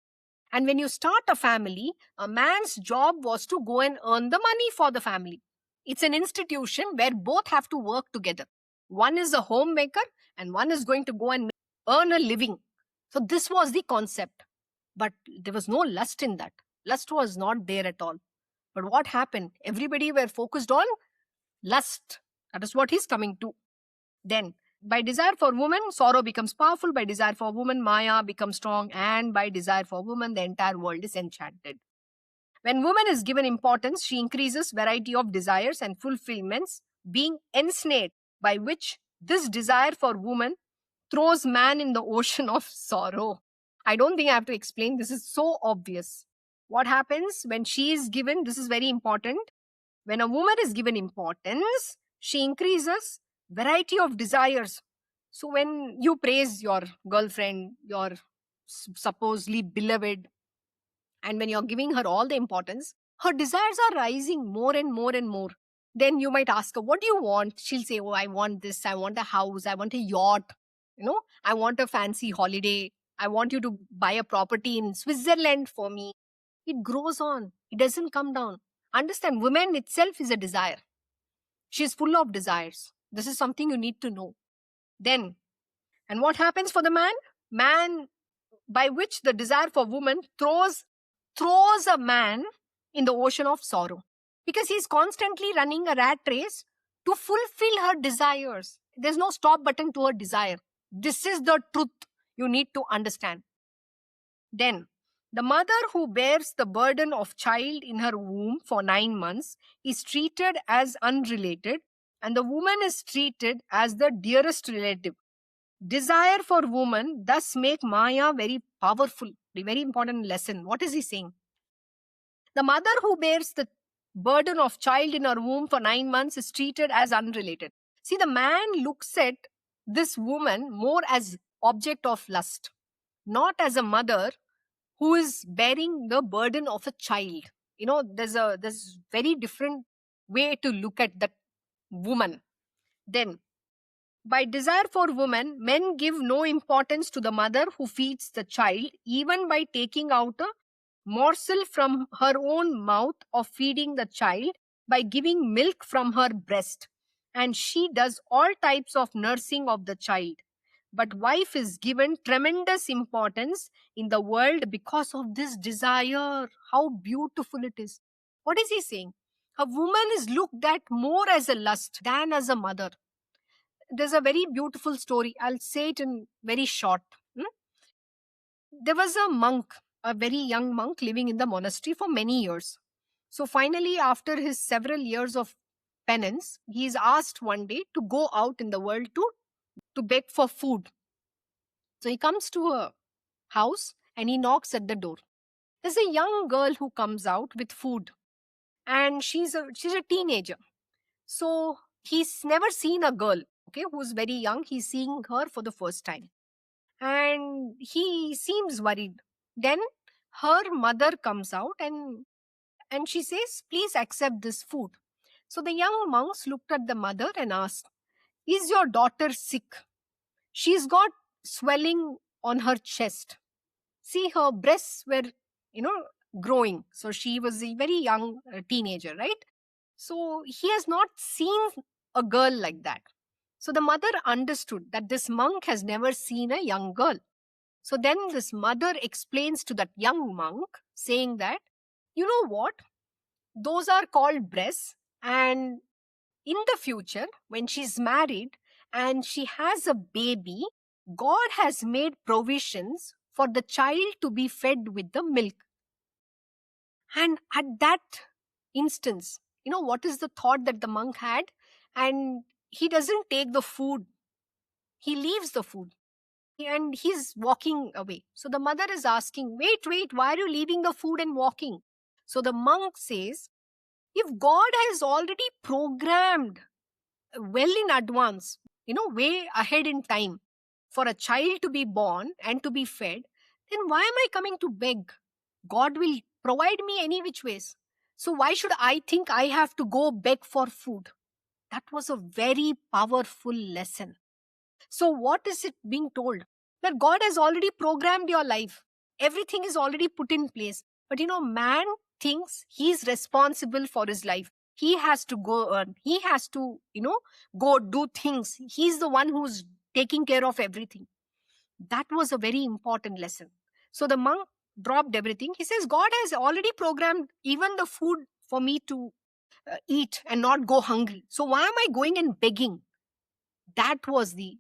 And when you start a family, a man's job was to go and earn the money for the family. It's an institution where both have to work together. One is a homemaker and one is going to go and earn a living. So this was the concept. But there was no lust in that. Lust was not there at all. But what happened? Everybody were focused on lust. That is what he's coming to. Then, by desire for woman, sorrow becomes powerful. By desire for woman, Maya becomes strong. And by desire for woman, the entire world is enchanted. When woman is given importance, she increases variety of desires and fulfillments, being ensnared, by which this desire for woman throws man in the ocean of sorrow. I don't think I have to explain. This is so obvious. What happens when she is given, this is very important. When a woman is given importance, she increases variety of desires. So when you praise your girlfriend, your supposedly beloved, and when you're giving her all the importance, her desires are rising more and more and more. Then you might ask her, what do you want? She'll say, oh, I want this, I want a house, I want a yacht, I want a fancy holiday, I want you to buy a property in Switzerland for me. It grows on, it doesn't come down. Understand, woman itself is a desire. She is full of desires. This is something you need to know. Then, and what happens for the man? Man, by which the desire for woman throws a man in the ocean of sorrow. Because he's constantly running a rat race to fulfill her desires. There's no stop button to her desire. This is the truth you need to understand. Then, the mother who bears the burden of child in her womb for 9 months is treated as unrelated, and the woman is treated as the dearest relative. Desire for woman thus make Maya very powerful. The very important lesson. What is he saying? The mother who bears the burden of child in her womb for 9 months is treated as unrelated. See, the man looks at this woman more as object of lust, not as a mother who is bearing the burden of a child. There's very different way to look at that woman. Then, by desire for woman, men give no importance to the mother who feeds the child, even by taking out a morsel from her own mouth of feeding the child, by giving milk from her breast. And she does all types of nursing of the child. But wife is given tremendous importance in the world because of this desire. How beautiful it is. What is he saying? A woman is looked at more as a lust than as a mother. There's a very beautiful story. I'll say it in very short. There was a monk, a very young monk living in the monastery for many years. So finally, after his several years of penance, he is asked one day to go out in the world to beg for food. So he comes to a house and he knocks at the door. There's a young girl who comes out with food, and she's a teenager. So he's never seen a girl, who's very young. He's seeing her for the first time, and he seems worried. Then her mother comes out and she says, please accept this food. So the young monks looked at the mother and asked, is your daughter sick? She's got swelling on her chest. See, her breasts were, growing. So she was a very young teenager, right? So he has not seen a girl like that. So the mother understood that this monk has never seen a young girl. So then this mother explains to that young monk, saying that, you know what? Those are called breasts, and in the future, when she's married and she has a baby, God has made provisions for the child to be fed with the milk. And at that instance, what is the thought that the monk had? And he doesn't take the food. He leaves the food and he's walking away. So the mother is asking, wait, why are you leaving the food and walking? So the monk says, if God has already programmed well in advance, way ahead in time for a child to be born and to be fed, then why am I coming to beg? God will provide me any which ways. So why should I think I have to go beg for food? That was a very powerful lesson. So what is it being told? that God has already programmed your life. Everything is already put in place. But man thinks he's responsible for his life. He has to go earn. He has to, go do things. He's the one who's taking care of everything. That was a very important lesson. So the monk dropped everything. He says, God has already programmed even the food for me to eat and not go hungry. So why am I going and begging? That was the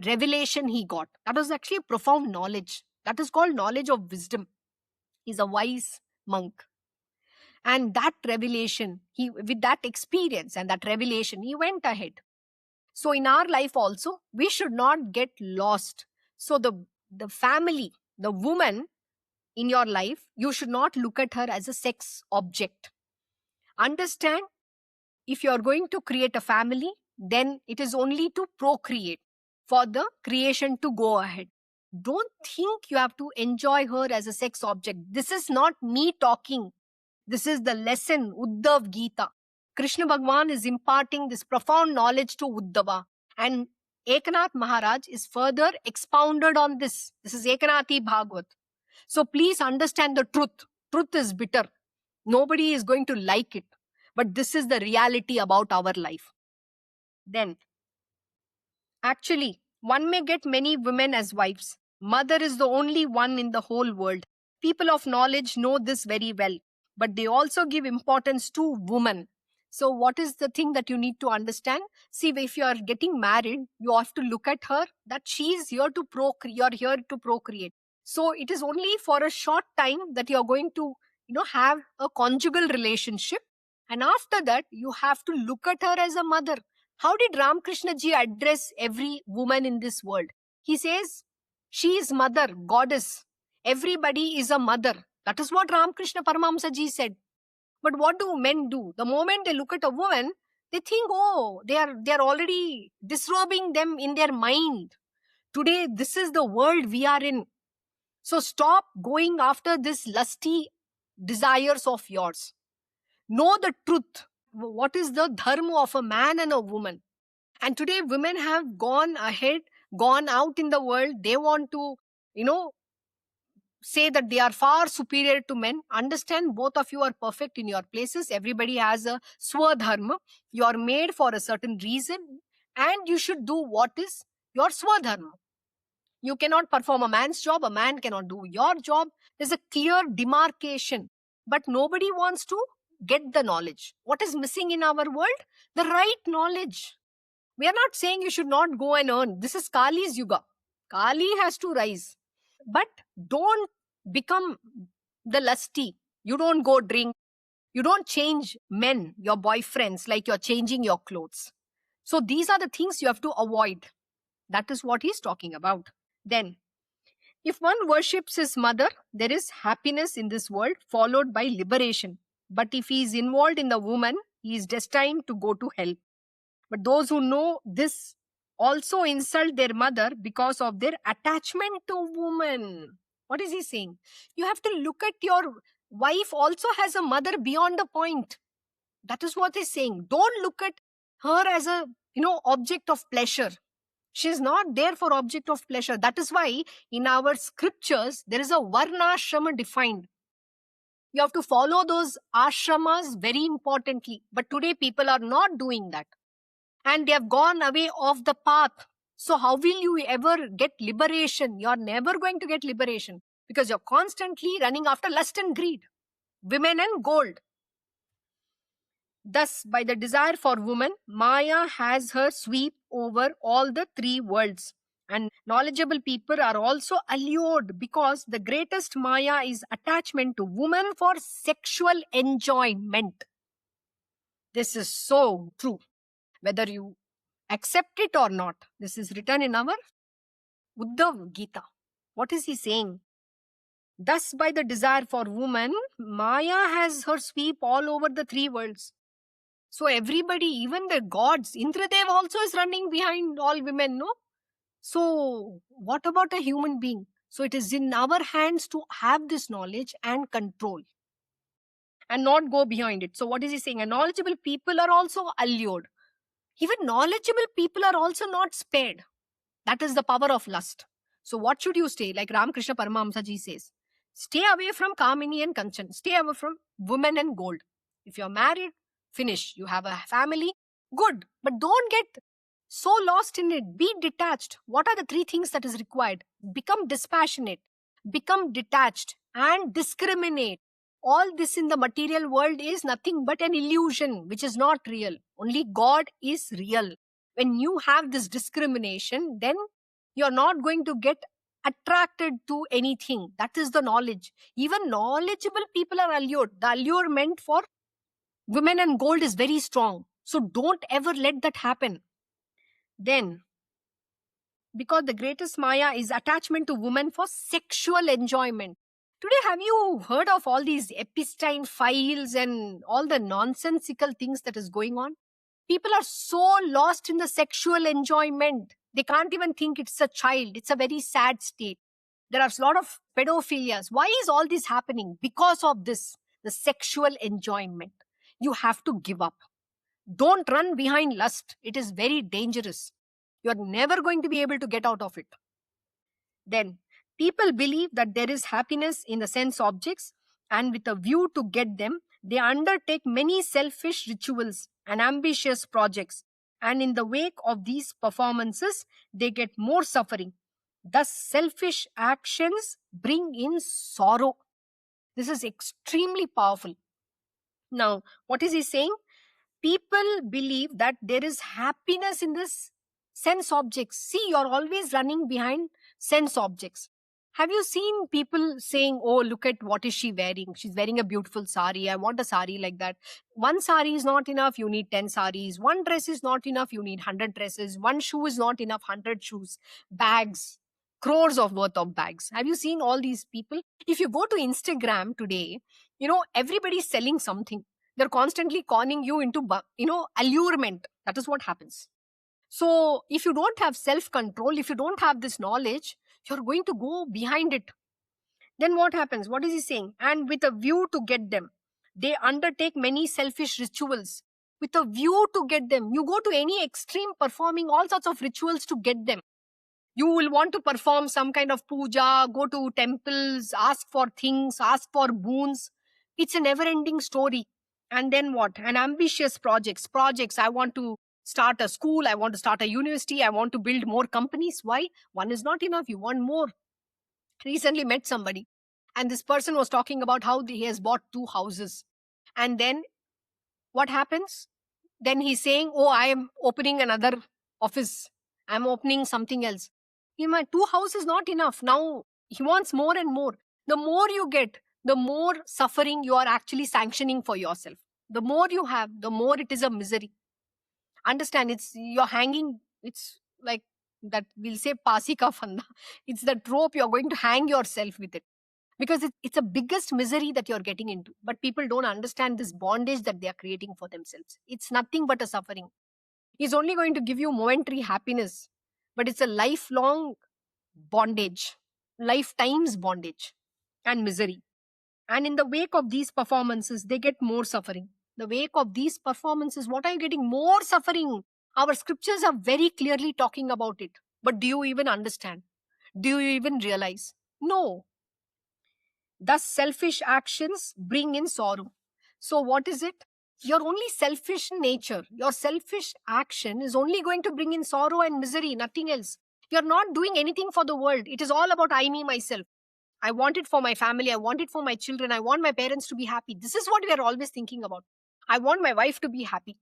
revelation he got. That was actually a profound knowledge. That is called knowledge of wisdom. He's a wise monk. And that revelation, with that experience and that revelation, he went ahead. So in our life also, we should not get lost. So the family, the woman in your life, you should not look at her as a sex object. Understand, if you are going to create a family, then it is only to procreate, for the creation to go ahead. Don't think you have to enjoy her as a sex object. This is not me talking. This is the lesson, Uddhava Gita. Krishna Bhagwan is imparting this profound knowledge to Uddhava. And Eknath Maharaj is further expounded on this. This is Eknathi Bhagwat. So please understand the truth. Truth is bitter. Nobody is going to like it. But this is the reality about our life. Then, actually, one may get many women as wives. Mother is the only one in the whole world. People of knowledge know this very well. But they also give importance to women. So what is the thing that you need to understand? See, if you are getting married, you have to look at her that she is here to procreate. You are here to procreate. So it is only for a short time that you are going to, have a conjugal relationship. And after that, you have to look at her as a mother. How did Ramakrishna ji address every woman in this world? He says, she is mother, goddess. Everybody is a mother. That is what Ramakrishna Paramahamsaji said. But what do men do? The moment they look at a woman, they think, oh, they are already disrobing them in their mind. Today, this is the world we are in. So stop going after this lusty desires of yours. Know the truth. What is the dharma of a man and a woman? And today, women have gone ahead, gone out in the world. They want to, say that they are far superior to men. Understand, both of you are perfect in your places. Everybody has a swadharma. You are made for a certain reason, and you should do what is your swadharma. You cannot perform a man's job. A man cannot do your job. There's a clear demarcation. But nobody wants to get the knowledge. What is missing in our world? The right knowledge. We are not saying you should not go and earn. This is Kali's Yuga. Kali has to rise. But don't become the lusty. You don't go drink. You don't change men, your boyfriends, like you're changing your clothes. So these are the things you have to avoid. That is what he's talking about. Then, if one worships his mother, there is happiness in this world followed by liberation. But if he is involved in the woman, he is destined to go to hell. But those who know this also insult their mother because of their attachment to woman. What is he saying? You have to look at your wife also has a mother beyond the point. That is what he's saying. Don't look at her as a, object of pleasure. She is not there for object of pleasure. That is why in our scriptures, there is a varna ashrama defined. You have to follow those ashramas very importantly. But today people are not doing that. And they have gone away off the path. So how will you ever get liberation? You are never going to get liberation because you're constantly running after lust and greed, women and gold. Thus, by the desire for woman, Maya has her sweep over all the three worlds. And knowledgeable people are also allured because the greatest Maya is attachment to woman for sexual enjoyment. This is so true. Whether you accept it or not, this is written in our Uddhava Gita. What is he saying? Thus, by the desire for woman, Maya has her sweep all over the three worlds. So everybody, even the gods, Indradev also is running behind all women, no? So what about a human being? So it is in our hands to have this knowledge and control and not go behind it. So what is he saying? And knowledgeable people are also allured. Even knowledgeable people are also not spared. That is the power of lust. So what should you stay? Like Ramakrishna Paramahamsaji says, stay away from Kamini and Kanchan. Stay away from women and gold. If you're married, finish. You have a family, good. But don't get so lost in it. Be detached. What are the three things that is required? Become dispassionate, become detached, and discriminate. All this in the material world is nothing but an illusion, which is not real. Only God is real. When you have this discrimination, then you're not going to get attracted to anything. That is the knowledge. Even knowledgeable people are allured. The allurement for women and gold is very strong. So don't ever let that happen. Then, because the greatest Maya is attachment to women for sexual enjoyment. Today, have you heard of all these Epstein files and all the nonsensical things that is going on? People are so lost in the sexual enjoyment. They can't even think it's a child. It's a very sad state. There are a lot of pedophilias. Why is all this happening? Because of this, the sexual enjoyment. You have to give up. Don't run behind lust. It is very dangerous. You're never going to be able to get out of it. Then, people believe that there is happiness in the sense objects, and with a view to get them, they undertake many selfish rituals and ambitious projects. And in the wake of these performances, they get more suffering. Thus, selfish actions bring in sorrow. This is extremely powerful. Now, what is he saying? People believe that there is happiness in this sense objects. See, you're always running behind sense objects. Have you seen people saying, oh, look at what is she wearing? She's wearing a beautiful sari. I want a sari like that. One sari is not enough. You need 10 saris. One dress is not enough. You need 100 dresses. One shoe is not enough. 100 shoes. Bags. Crores of worth of bags. Have you seen all these people? If you go to Instagram today, everybody's selling something. They're constantly conning you into, allurement. That is what happens. So if you don't have self-control, if you don't have this knowledge, you're going to go behind it. Then what happens? What is he saying? And with a view to get them, they undertake many selfish rituals. With a view to get them. You go to any extreme performing all sorts of rituals to get them. You will want to perform some kind of puja, go to temples, ask for things, ask for boons. It's a never-ending story. And then what? And ambitious projects. I want to start a school. I want to start a university. I want to build more companies. Why? One is not enough. You want more. Recently met somebody. And this person was talking about how he has bought 2 houses. And then what happens? Then he's saying, oh, I am opening another office. I'm opening something else. My 2 houses is not enough. Now he wants more and more. The more you get, the more suffering you are actually sanctioning for yourself. The more you have, the more it is a misery. Understand, you're hanging, it's like that, we'll say pasika fanda. It's that rope, you're going to hang yourself with it. Because it's the biggest misery that you're getting into. But people don't understand this bondage that they are creating for themselves. It's nothing but a suffering. It's only going to give you momentary happiness. But it's a lifelong bondage. Lifetime's bondage and misery. And in the wake of these performances, they get more suffering. The wake of these performances, what are you getting? More suffering. Our scriptures are very clearly talking about it. But do you even understand? Do you even realize? No. Thus, selfish actions bring in sorrow. So what is it? Your only selfish nature, your selfish action is only going to bring in sorrow and misery, nothing else. You're not doing anything for the world. It is all about I, me, myself. I want it for my family. I want it for my children. I want my parents to be happy. This is what we are always thinking about. I want my wife to be happy.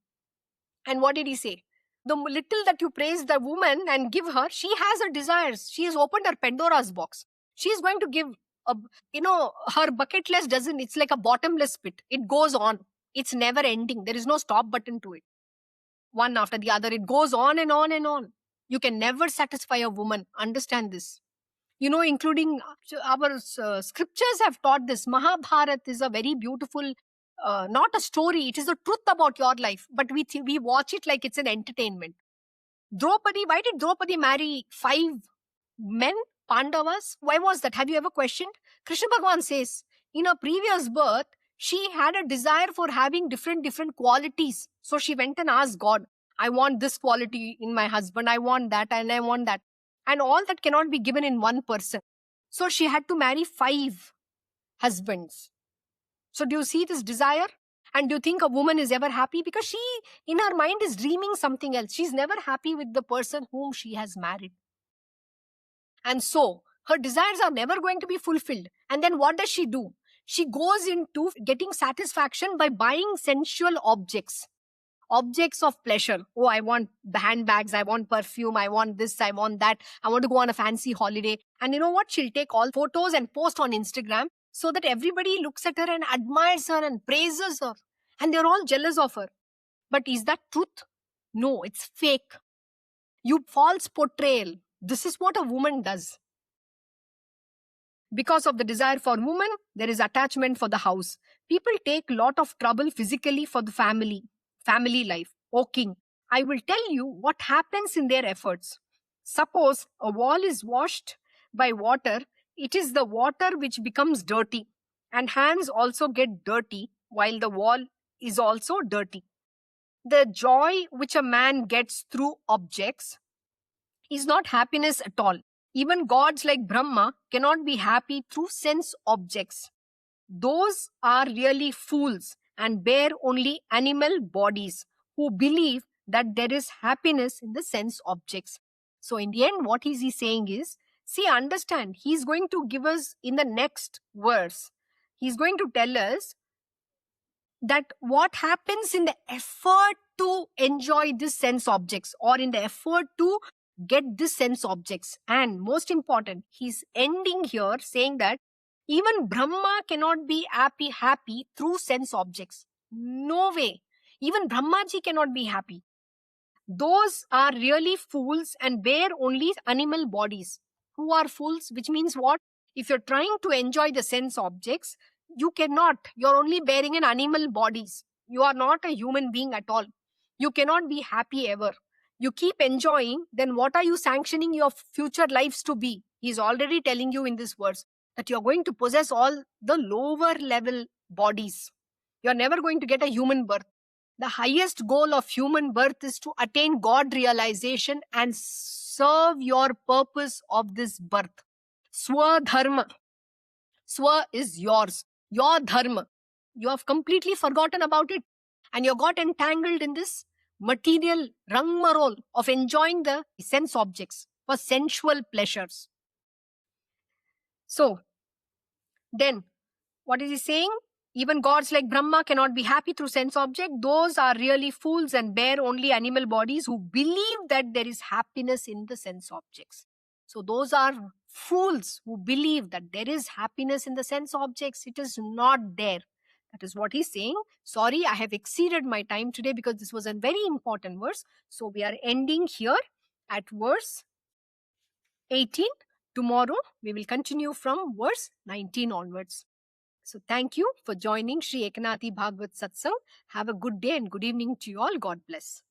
And what did he say? The little that you praise the woman and give her, she has her desires. She has opened her Pandora's box. She is going to give her bucket list doesn't, it's like a bottomless pit. It goes on. It's never ending. There is no stop button to it. One after the other, it goes on and on and on. You can never satisfy a woman. Understand this. Including our scriptures have taught this. Mahabharata is a very beautiful, not a story. It is the truth about your life. But we watch it like it's an entertainment. Draupadi, why did Draupadi marry 5 men? Pandavas? Why was that? Have you ever questioned? Krishna Bhagwan says, in her previous birth, she had a desire for having different qualities. So she went and asked God, I want this quality in my husband. I want that and I want that. And all that cannot be given in one person. So she had to marry 5 husbands. So do you see this desire? And do you think a woman is ever happy? Because she, in her mind, is dreaming something else. She's never happy with the person whom she has married. And so her desires are never going to be fulfilled. And then what does she do? She goes into getting satisfaction by buying sensual objects. Objects of pleasure. Oh, I want the handbags, I want perfume, I want this, I want that, I want to go on a fancy holiday. And you know what? She'll take all photos and post on Instagram so that everybody looks at her and admires her and praises her. And they're all jealous of her. But is that truth? No, it's fake. You false portrayal. This is what a woman does. Because of the desire for woman, there is attachment for the house. People take lot of trouble physically for the family life. O king, I will tell you what happens in their efforts. Suppose a wall is washed by water, it is the water which becomes dirty, and hands also get dirty while the wall is also dirty. The joy which a man gets through objects is not happiness at all. Even gods like Brahma cannot be happy through sense objects. Those are really fools and bear only animal bodies who believe that there is happiness in the sense objects. So in the end, what is he saying is, see, understand, he's going to give us in the next verse, he's going to tell us that what happens in the effort to enjoy this sense objects or in the effort to get this sense objects. And most important, he's ending here saying that even Brahma cannot be happy through sense objects. No way. Even Brahmaji cannot be happy. Those are really fools and bear only animal bodies. Who are fools? Which means what? If you're trying to enjoy the sense objects, you cannot. You're only bearing an animal bodies. You are not a human being at all. You cannot be happy ever. You keep enjoying, then what are you sanctioning your future lives to be? He's already telling you in this verse that you're going to possess all the lower level bodies. You're never going to get a human birth. The highest goal of human birth is to attain God realization and serve your purpose of this birth. Swadharma. Swa is yours. Your dharma. You have completely forgotten about it. And you got entangled in this material rangmarol of enjoying the sense objects for sensual pleasures. So, then, what is he saying? Even gods like Brahma cannot be happy through sense object. Those are really fools and bear only animal bodies who believe that there is happiness in the sense objects. So those are fools who believe that there is happiness in the sense objects. It is not there. That is what he's saying. Sorry, I have exceeded my time today because this was a very important verse. So we are ending here at verse 18. Tomorrow we will continue from verse 19 onwards. So thank you for joining Sri Eknathi Bhagwat Satsang. Have a good day and good evening to you all. God bless.